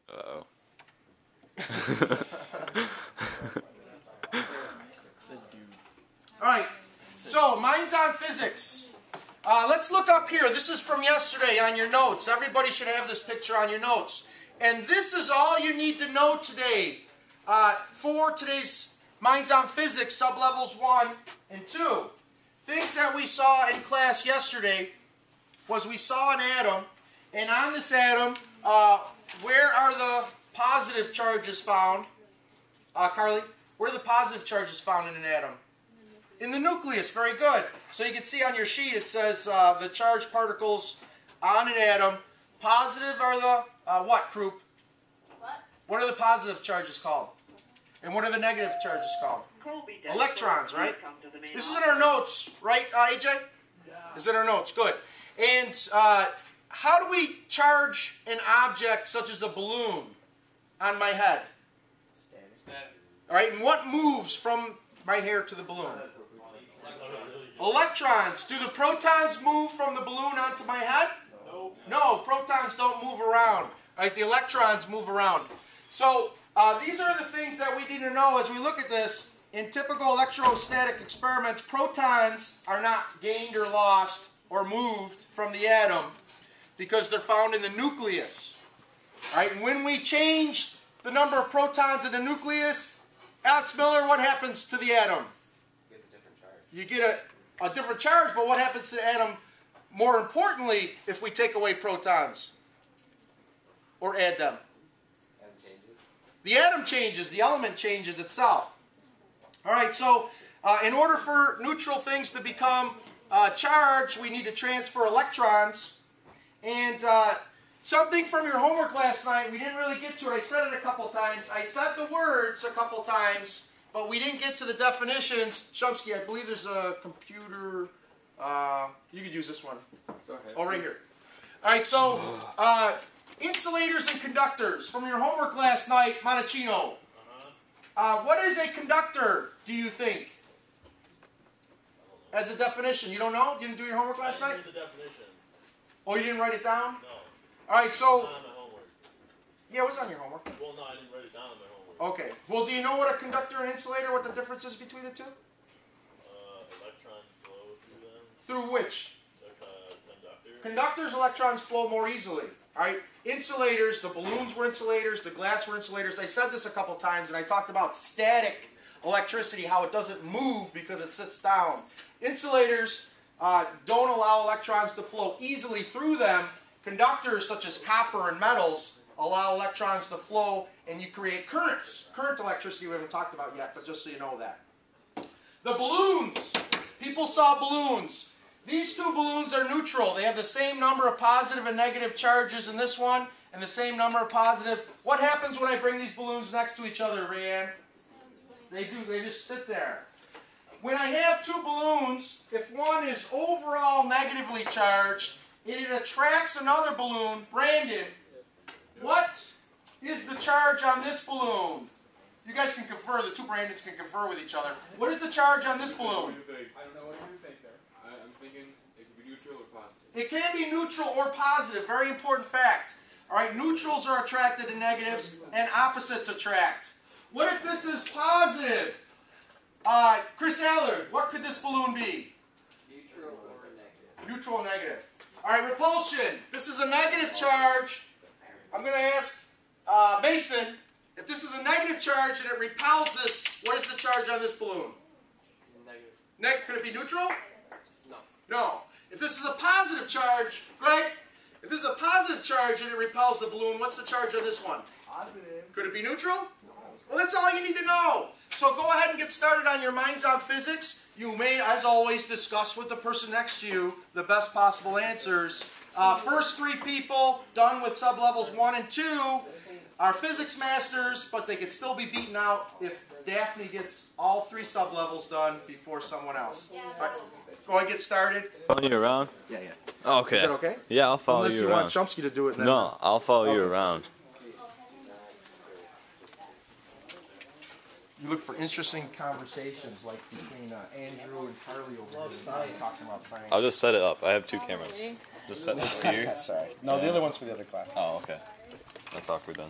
Uh-oh. Alright, so mine's on physics. Let's look up here. This is from yesterday on your notes. Everybody should have this picture on your notes. And this is all you need to know today for today's Minds on Physics, Sublevels 1 and 2. Things that we saw in class yesterday was we saw an atom, and on this atom, where are the positive charges found? Carly, where are the positive charges found in an atom? In the nucleus. Very good. So you can see on your sheet it says the charged particles on an atom. Positive are the, what, Croup? What are the positive charges called? And what are the negative charges called? Electrons, right? This is in our notes, right, AJ? Yeah. It's in our notes. Good. And how do we charge an object such as a balloon on my head? Static. All right, and what moves from my hair to the balloon? Electrons. Do the protons move from the balloon onto my head? No, protons don't move around. Right, the electrons move around. So these are the things that we need to know as we look at this. In typical electrostatic experiments, protons are not gained or lost or moved from the atom because they're found in the nucleus. Right, and when we change the number of protons in the nucleus, Alex Miller, what happens to the atom? It gets a different charge. You get a different charge, but what happens to the atom, more importantly, if we take away protons or add them? Atom changes. The atom changes, the element changes itself. All right, so in order for neutral things to become charged, we need to transfer electrons. And something from your homework last night, we didn't really get to it. I said it a couple times. I said the words a couple times, but we didn't get to the definitions. Shumsky, I believe there's a computer. You could use this one. Go ahead. Oh, right here. All right, so insulators and conductors. From your homework last night, Montecino. What is a conductor, do you think? As a definition. You don't know? You didn't do your homework last night? I didn't do the definition. Oh, you didn't write it down? No. All right, so... It's not on my homework. Yeah, it was on your homework. Well, no, I didn't write it down on my homework. Okay. Well, do you know what a conductor and insulator, what the difference is between the two? Electrons flow through them. Through which? The conductor. Conductors, electrons flow more easily. All right. Insulators, the balloons were insulators, the glass were insulators. I said this a couple times, and I talked about static electricity, how it doesn't move because it sits down. Insulators don't allow electrons to flow easily through them. Conductors, such as copper and metals, allow electrons to flow, and you create currents. Current electricity we haven't talked about yet, but just so you know that. The balloons. People saw balloons. These two balloons are neutral. They have the same number of positive and negative charges in this one, and the same number of positive. What happens when I bring these balloons next to each other, Rayanne? They just sit there. When I have two balloons, if one is overall negatively charged, and it attracts another balloon, Brandon, what is the charge on this balloon? You guys can confer, the two Brandons can confer with each other. What is the charge on this balloon? I don't know what you think there. I'm thinking it could be neutral or positive. It can be neutral or positive. Very important fact. All right, neutrals are attracted to negatives, and opposites attract. What if this is positive? Chris Allard, what could this balloon be? Neutral or negative. Neutral or negative. All right, repulsion. This is a negative charge. I'm going to ask Mason, if this is a negative charge and it repels this, what is the charge on this balloon? Negative. Could it be neutral? No. No. If this is a positive charge, Greg, if this is a positive charge and it repels the balloon, what's the charge on this one? Positive. Could it be neutral? Well, that's all you need to know. So go ahead and get started on your Minds on Physics. You may, as always, discuss with the person next to you the best possible answers. First three people done with sublevels 1 and 2 are physics masters, but they could still be beaten out if Daphne gets all three sublevels done before someone else. All right, go ahead and get started. Following you around? Yeah. Oh, okay. Is that okay? Yeah, I'll follow Unless you you around. want Chomsky to do it. Then No, I'll follow you around. You look for interesting conversations like between Andrew and Carly over here talking about science. I'll just set it up. I have two cameras. Just set this here. That's all right. No, the other one's for the other class. Oh, okay. That's awkward then.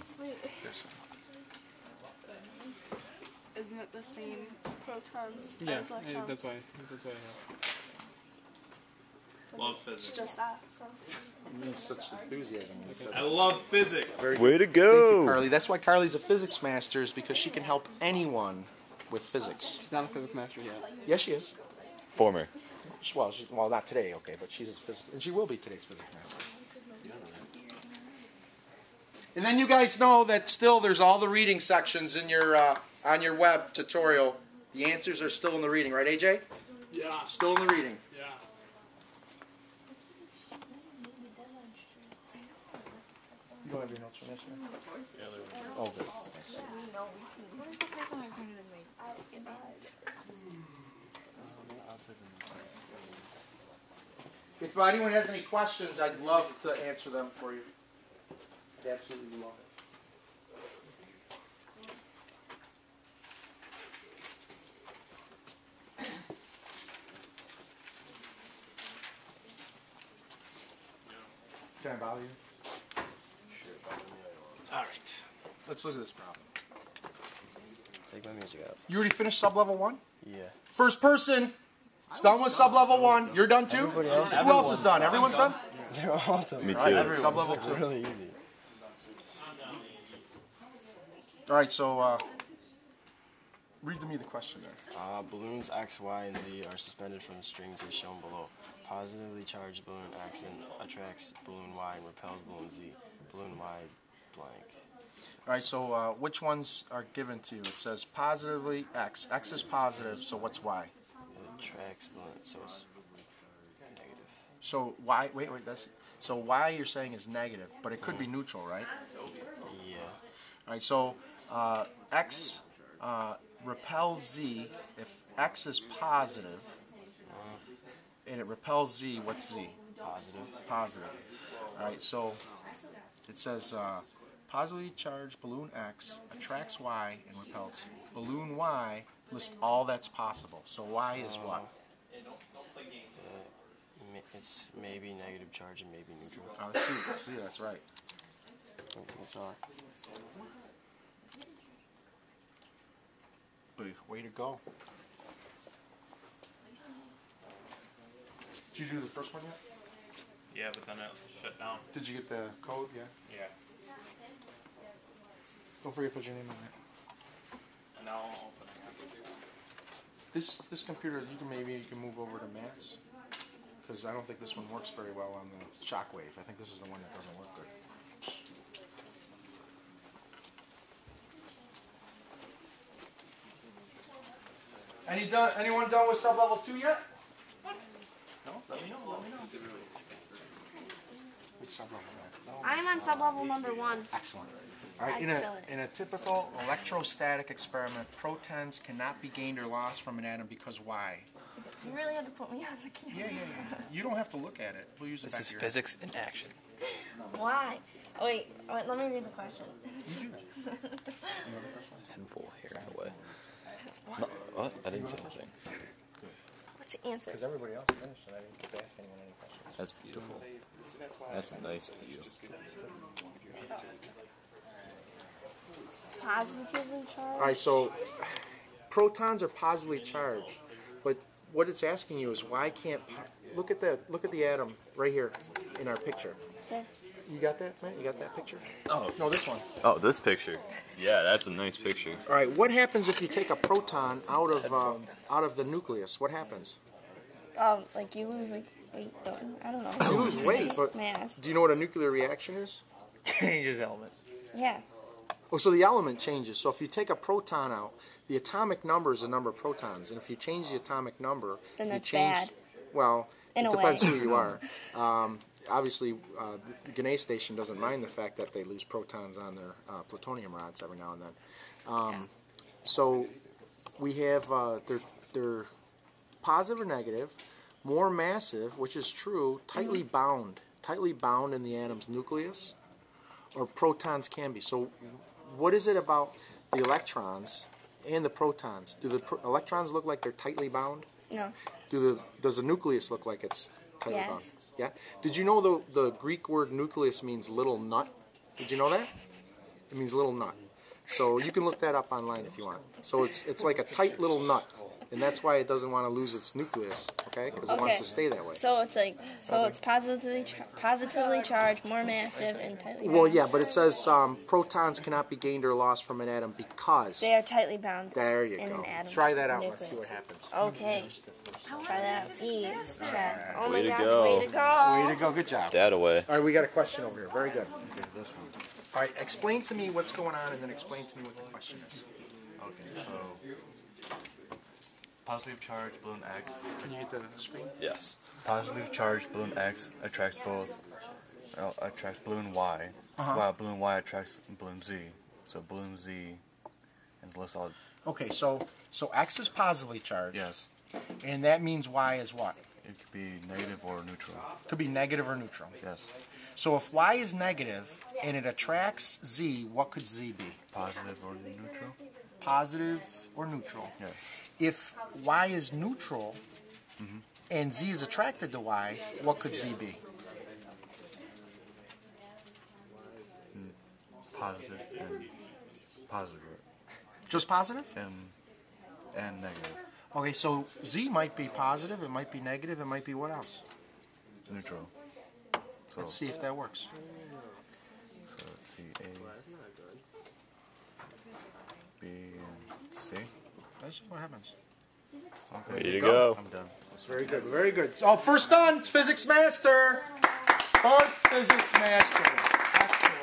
Isn't it the same protons Yeah, as electrons? that's why. That's why. Love It's physics. just that. So. Such enthusiasm. I love physics. Very Way to Thank go. you, Carly. That's why Carly's a physics master, is because she can help anyone with physics. She's not a physics master yet. Yes, she is. Former. Well, not today, okay, but she's a physics, and she will be today's physics master. And then you guys know that still there's all the reading sections in your on your web tutorial. The answers are still in the reading, right, AJ? Yeah. Still in the reading. Yeah. You don't have your notes from yesterday? Yeah, they're Oh, good. Thanks. If anyone has any questions, I'd love to answer them for you. I'd absolutely love it. Can I bother you? All right. Let's look at this problem. Take my music out. You already finished sub-level 1? Yeah. First person is done with sub-level 1. You're done too? Everybody else is Who else is done? Everyone's done? They're all done. Me too. All right, sub-level It's 2. really easy. All right, so read to me the question there. Balloons X, Y, and Z are suspended from the strings as shown below. Positively charged balloon X attracts balloon Y and repels balloon Z. Balloon Y blank. All right, so which ones are given to you? It says positively X. X is positive, so what's Y? It attracts balloon, so it's negative. So Y, wait, that's, so Y you're saying is negative, but it could be neutral, right? Yeah. All right, so X repels Z. If X is positive and it repels Z, what's Z? Positive. Positive. All right, so it says positively charged balloon X attracts Y and repels balloon Y. List all that's possible. So Y is what? It's maybe negative charge and maybe neutral. Oh, see, that's right. That's all. Way to go. Did you do the first one yet? Yeah, but then it shut down. Did you get the code? Yeah. Yeah. Don't forget to put your name on it. And now I'll open it. This computer, you can move over to Matt's, because I don't think this one works very well on the Shockwave. I think this is the one that doesn't work good. Anyone done with sub-level 2 yet? No? Let me know. Which sub-level? I'm on sub-level number 1. Excellent. All right, Excellent. in a typical electrostatic experiment, protons cannot be gained or lost from an atom because why? You really had to put me on the camera. Yeah. You don't have to look at it. We'll use it This back is to your physics in action. Why? Oh, wait, let me read the question. You do that. Handful here. What? No, what? I didn't say anything. What's the answer? Because everybody else finished and I didn't get to ask anyone any questions. That's beautiful. That's a nice view. Positively charged? All right, so protons are positively charged, but what it's asking you is why can't look at the atom right here in our picture. Okay. You got that, Matt? You got that picture? Oh. No, this one. Oh, this picture. Yeah, that's a nice picture. All right, what happens if you take a proton out of the nucleus? What happens? Like you lose like weight, though. I don't know. You lose weight, but Mass. do you know what a nuclear reaction is? Changes element. Yeah. Oh, so the element changes. So if you take a proton out, the atomic number is the number of protons, and if you change the atomic number, Then if that's you change, bad. Well, In it a depends way. who you are. Obviously, the Gneiss station doesn't mind the fact that they lose protons on their plutonium rods every now and then. So we have they're positive or negative, more massive, which is true, tightly bound in the atom's nucleus, or protons can be. So what is it about the electrons and the protons? Do the electrons look like they're tightly bound? No. Does the nucleus look like it's tightly Yes. bound? Yeah. Did you know the Greek word nucleus means little nut? Did you know that? It means little nut. So you can look that up online if you want. So it's like a tight little nut, and that's why it doesn't want to lose its nucleus, okay? Because it wants to stay that way. So it's like, it's positively charged, more massive, and tightly bound. Well, yeah, but it says protons cannot be gained or lost from an atom because... They are tightly bound. There you in go. an atom's Try that out. nucleus. Let's see what happens. Okay. Try that out. Check. Oh my Way to God, go. way to go. Way to go. Good job. Dad away. All right, we got a question over here. Very good. This one. All right, explain to me what's going on, and then explain to me what the question is. Okay, so positive charge balloon X. Can you get the screen? Yes. Positive charge balloon X attracts balloon Y, while balloon Y attracts balloon Z. So balloon Z, and let's all. Okay, so X is positively charged. Yes. And that means Y is what? It could be negative or neutral. Could be negative or neutral. Yes. So if Y is negative and it attracts Z, what could Z be? Positive or neutral. Positive or neutral. Yeah. If Y is neutral and Z is attracted to Y, what could Z be? Positive and positive. Just positive? And negative. Okay, so Z might be positive, it might be negative, it might be what else? Neutral. So, Let's see if that works. So let's see A, B, and C. Let's see what happens. Okay. Way to go. I'm done. Very good, very good. Oh, first done, it's Physics Master. First Physics Master. Excellent.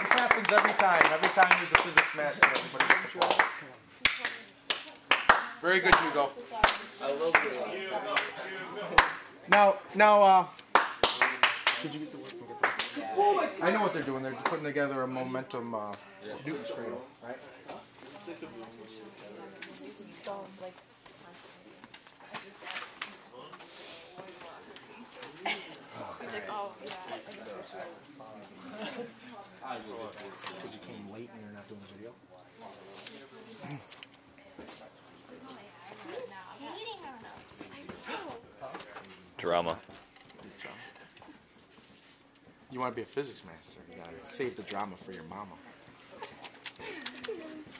This happens every time. Every time there's a Physics Master, everybody gets applause. Very good, Hugo. I love it. Now, did you get the work? I know what they're doing. They're putting together a momentum Newton screen, right? Because you came late and you're not doing the video. Drama. You want to be a physics master, you gotta save the drama for your mama.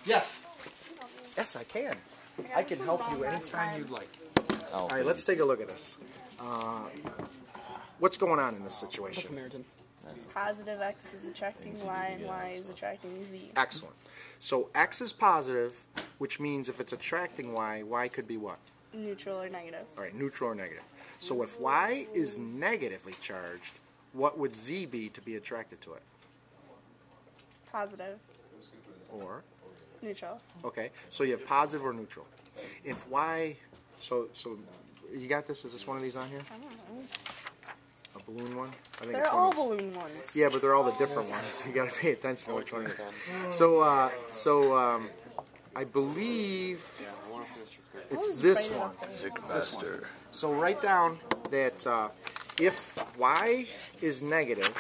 Yes. Yes, I can. I can help you anytime you'd like. All right, let's take a look at this. What's going on in this situation? Positive X is attracting Y, and Y is attracting Z. Excellent. So X is positive, which means if it's attracting Y, Y could be what? Neutral or negative. All right, neutral or negative. So if Y is negatively charged, what would Z be to be attracted to it? Positive. Or? Neutral. Okay, so you have positive or neutral. If Y, so you got this? Is this one of these on here? I don't know. A balloon one? I think They're it's one all of these. balloon ones. Yeah, but they're all the different ones. You got to pay attention to which one it is. So I believe it's this one. Master. So write down that if Y is negative,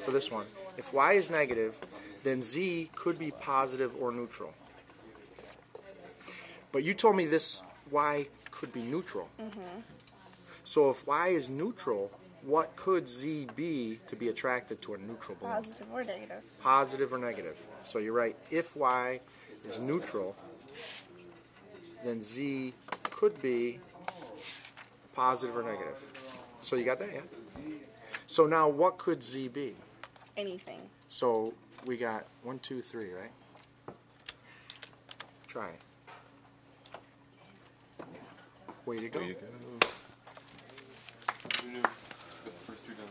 for this one, if Y is negative, then Z could be positive or neutral. But you told me this Y could be neutral. So if Y is neutral, what could Z be to be attracted to a neutral balloon? Positive or negative. Positive or negative. So you're right. If Y is neutral, then Z could be positive or negative. So you got that, yeah? So now what could Z be? Anything. So we got 1, 2, 3, right? Try it. Way to go.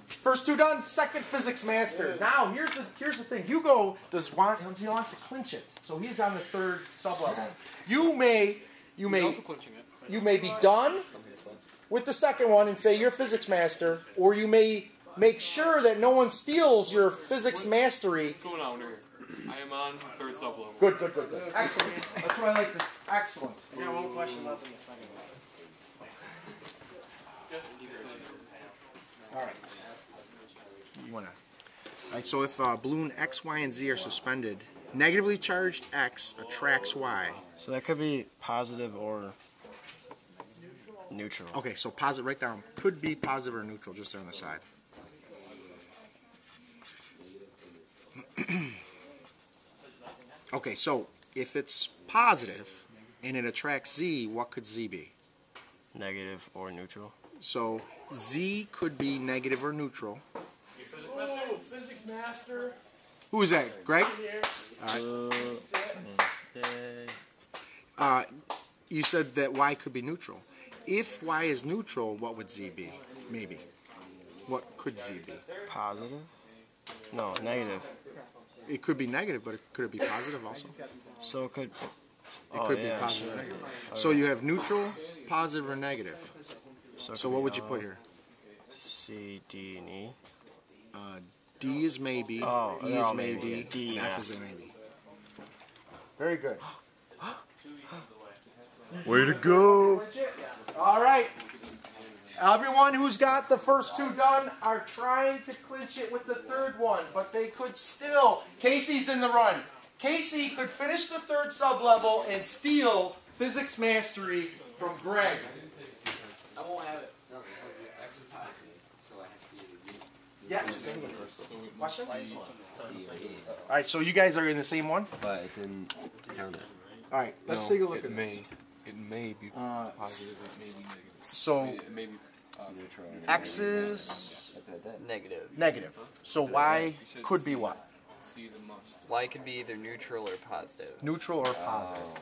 First two done, second physics master. Now here's the thing. Hugo he wants to clinch it. So he's on the third sub-level. You may be done with the second one and say you're physics master, or you may make sure that no one steals your physics mastery. What's going on here? I am on third sub-level. Good. Excellent. That's what I like to. Excellent. I got one question left in the second one. All right. Alright, so if balloon X, Y, and Z are suspended, negatively charged X attracts Y. So that could be positive or neutral. Okay, so positive, write down, could be positive or neutral, just there on the side. Okay, so if it's positive and it attracts Z, what could Z be? Negative or neutral. So Z could be negative or neutral. Oh, physics master. Who is that? Greg? All right. You said that Y could be neutral. If Y is neutral, what would Z be? Maybe. What could Z be? Positive? No, negative. It could be negative, but could it be positive also? So it could. It could be positive or negative. So you have neutral, positive, or negative. So what would you put here? C, D, and E. D is maybe, Oh, E they're is all maybe, maybe. D, and F yeah. is a maybe. Very good. Way to go! All right. Everyone who's got the first two done are trying to clinch it with the third one, but they could still. Casey's in the run. Casey could finish the third sub-level and steal physics mastery from Greg. I won't have it. No, X is positive, so it has to be either Yes. Question? C or E. All right, so you guys are in the same one? But it didn't count it. All right, let's take a look at this. It may be positive. It may be negative. So It may be Neutral. X is Negative. negative. So Y could be what? C is a must. Y could be either neutral or positive. Neutral or positive.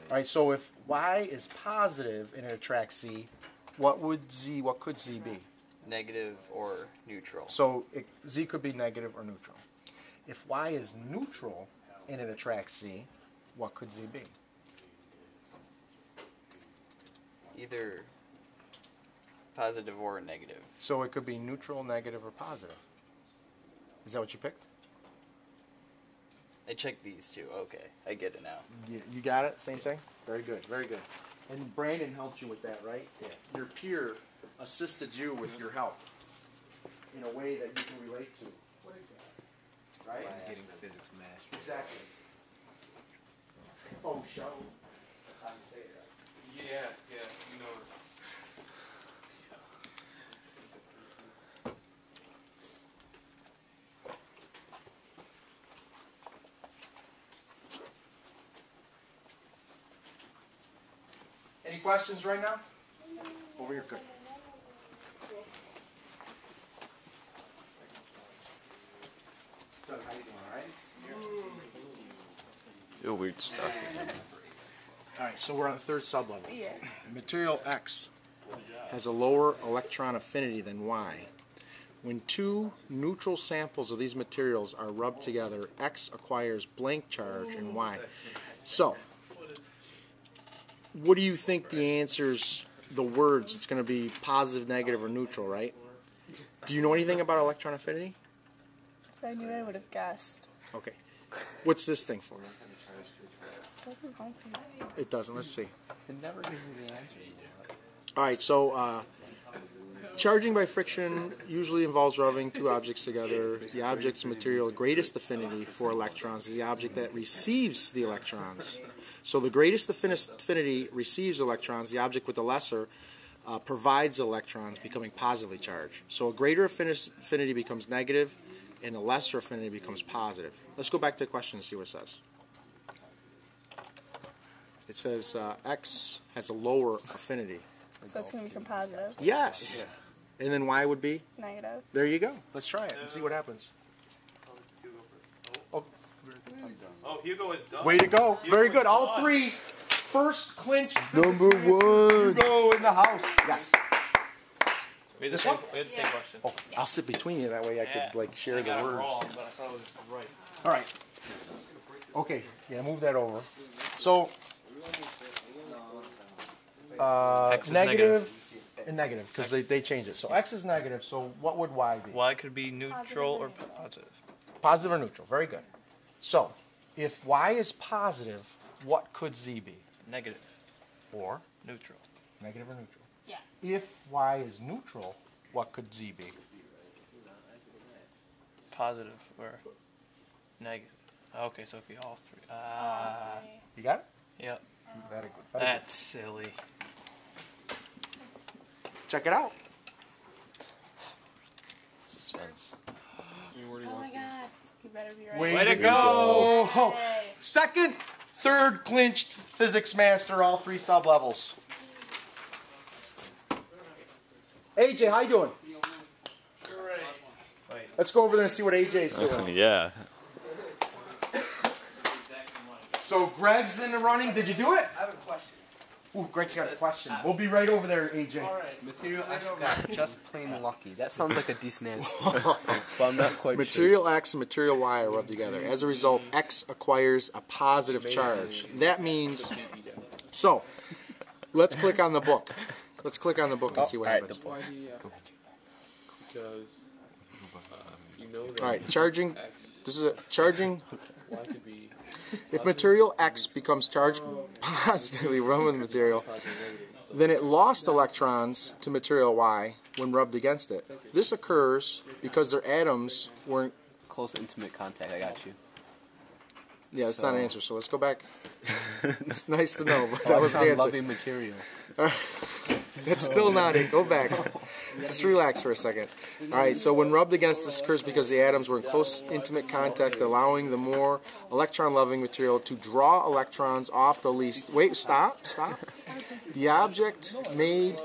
All right, so if Y is positive and it attracts Z, what could Z be? Negative or neutral. So Z could be negative or neutral. If Y is neutral and it attracts Z, what could Z be? Either positive or negative. So it could be neutral, negative, or positive. Is that what you picked? I checked these two. Okay, I get it now. You got it? Same thing? Very good, very good. And Brandon helped you with that, right? Yeah. Your peer assisted you with your help in a way that you can relate to. Right? Getting physics mastery. Exactly. Faux show. That's how you say it, right? Yeah, you know it. Any questions right now? Over here, good. Doug, how you doing, all right? Feel weird stuff. All right, so we're on the third sublevel. Yeah. Material X has a lower electron affinity than Y. When two neutral samples of these materials are rubbed together, X acquires blank charge and Y. So, what do you think the answer's, the words, it's going to be positive, negative, or neutral, right? Do you know anything about electron affinity? If I knew, I would have guessed. Okay. What's this thing for? Doesn't help me. It doesn't. Let's see. It never gives me the answer. All right, so charging by friction usually involves rubbing two objects together. The object's material greatest affinity for electrons is the object that receives the electrons. So the greatest affinity receives electrons. The object with the lesser provides electrons, becoming positively charged. So a greater affinity becomes negative, and the lesser affinity becomes positive. Let's go back to the question and see what it says. It says X has a lower affinity. So it's going to become positive. Yes. And then Y would be? Negative. There you go. Let's try it and see what happens. Oh, Hugo is done. Way to go. Very good. All three first clinch. Number one. Hugo in the house. Yes. We had the This same, one? we had the same question. Oh, I'll sit between you. That way I could like share I the got it words. wrong, but I thought it was right. All right. Okay. Yeah, move that over. So, X is negative and negative because they changed it. So X is negative. So what would Y be? Y could be neutral or positive. Positive or neutral. Very good. So, if Y is positive, what could Z be? Negative. Or Neutral. negative or neutral? Yeah. If Y is neutral, what could Z be? Positive or negative. Okay, so it could be all three. You got it? Yep. Very good. Very That's silly. good. Check it out. Suspense. Oh my god. You better be right. Way Way to go! Oh, Hey. Second, third clinched physics master, all 3 sub-levels. AJ, how you doing? Let's go over there and see what AJ's doing. Yeah. So Greg's in the running. Did you do it? I have a question. Ooh, Greg's got a question. We'll be right over there, AJ. Material X got just plain lucky. That sounds like a decent answer. But I'm not quite Material X and material Y are rubbed together. As a result, X acquires a positive charge. That means... So, let's click on the book. Let's click on the book and see what happens. Because you know that Alright, charging. X, This is a charging. Y could be If material X becomes charged positively Roman material, then it lost electrons to material Y when rubbed against it. This occurs because their atoms were in close intimate contact. I got you. Yeah, it's not an answer, so let's go back. It's nice to know, but that was the answer. Loving material. That's still not it. Go back. Just relax for a second. Alright, so when rubbed against, this occurs because the atoms were in close, intimate contact, allowing the more electron-loving material to draw electrons off the least... Wait, stop. The object made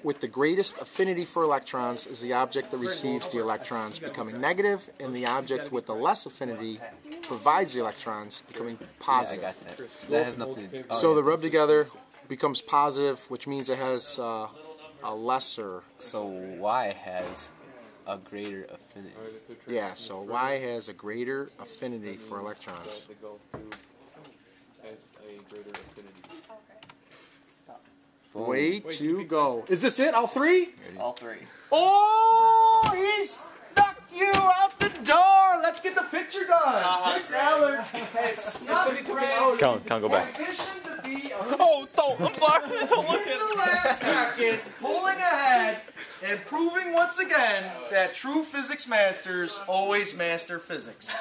with the greatest affinity for electrons is the object that receives the electrons, becoming negative, and the object with the less affinity provides the electrons, becoming positive. Yeah, I got that. That has nothing to do. So the rub together becomes positive, which means it has a lesser. So Y has a greater affinity. Yeah, so Y has a greater affinity for electrons. they go through as a greater affinity. Way to go. Is this it? All 3? All 3. Oh, he's knocked you out the door. Let's get the picture done. Chris Allard has snuck Greg's Count, go back. ambition to be a Oh, don't. I'm sorry. Don't look in at the last second, pulling ahead and proving once again that true physics masters always master physics.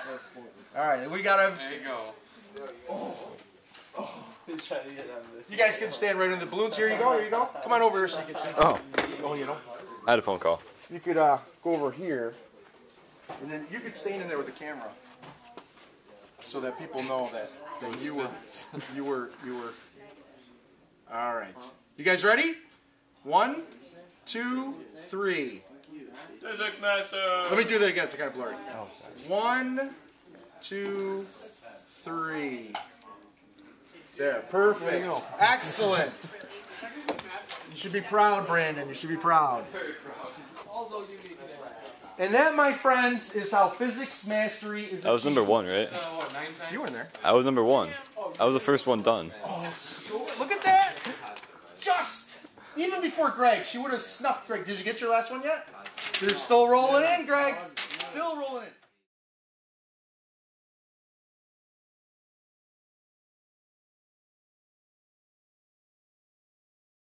All right, we got to... There you go. You guys can stand right in the balloons. Here you go. Here you go. Come on over here so you can see. Oh, Oh, you know. I had a phone call. You could go over here, and then you could stand in there with the camera, so that people know that you were. All right. You guys ready? 1, 2, 3. Physics master. Let me do that again. It's kind of blurry. 1, 2, 3. There. Perfect. Excellent. You should be proud, Brandon. You should be proud. And that, my friends, is how physics mastery is achieved. I was number 1, right? You were in there. I was number 1. I was the first one done. Oh, so, look at that! Just! Even before Greg, she would have snuffed Greg. Did you get your last one yet? You're still rolling in, Greg. Still rolling in.